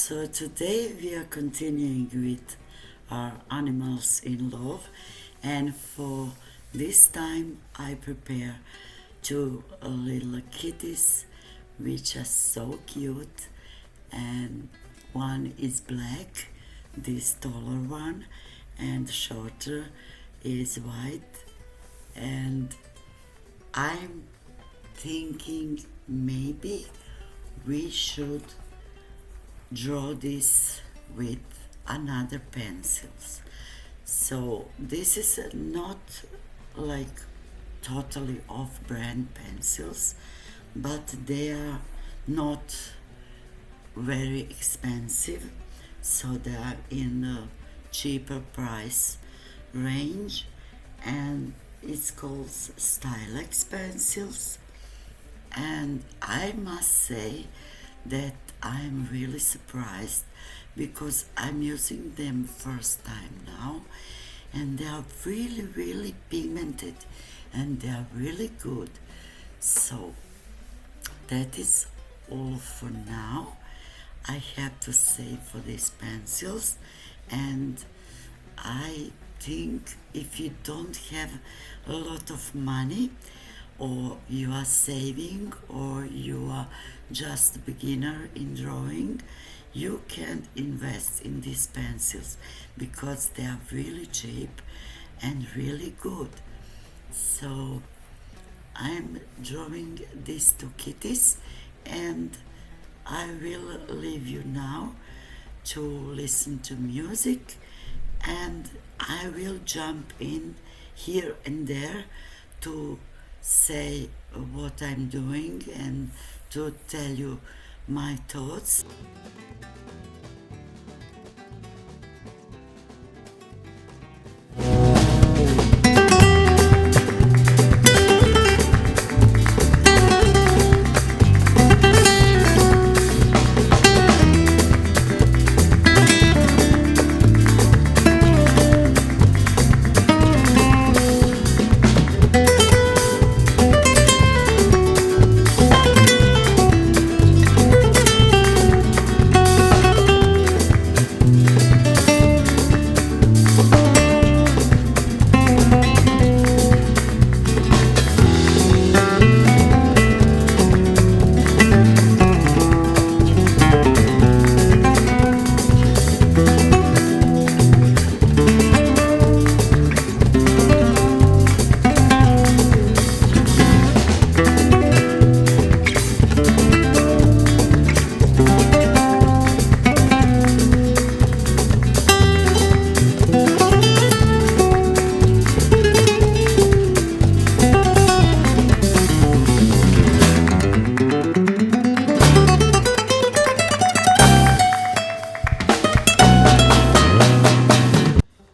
So today we are continuing with our animals in love, and for this time I prepare two little kitties which are so cute, and one is black, this taller one, and shorter is white. And I'm thinking maybe we should draw this with another pencils. So this is not like totally off-brand pencils, but they are not very expensive, so they are in a cheaper price range, and it's called Stylex pencils. And I must say that I'm really surprised because I'm using them first time now, and they are really pigmented and they are really good. So that is all for now. I have to save for these pencils, and I think if you don't have a lot of money, or you are saving, or you are just a beginner in drawing, you can invest in these pencils because they are really cheap and really good. So I'm drawing these two kitties, and I will leave you now to listen to music, and I will jump in here and there to say what I'm doing and to tell you my thoughts.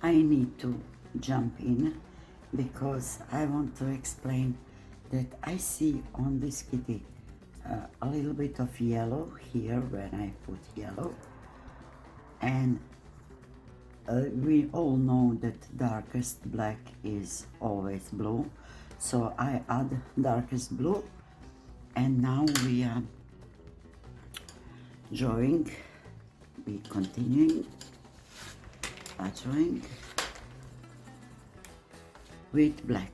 I need to jump in because I want to explain that I see on this kitty a little bit of yellow here when I put yellow, and we all know that darkest black is always blue, so I add darkest blue, and now we are drawing, we continuing drawing with black.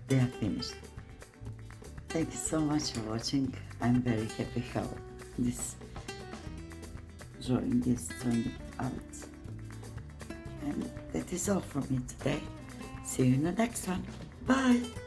they are finished. Thank you so much for watching. I'm very happy how this drawing is turned out. And that is all from me today. See you in the next one. Bye!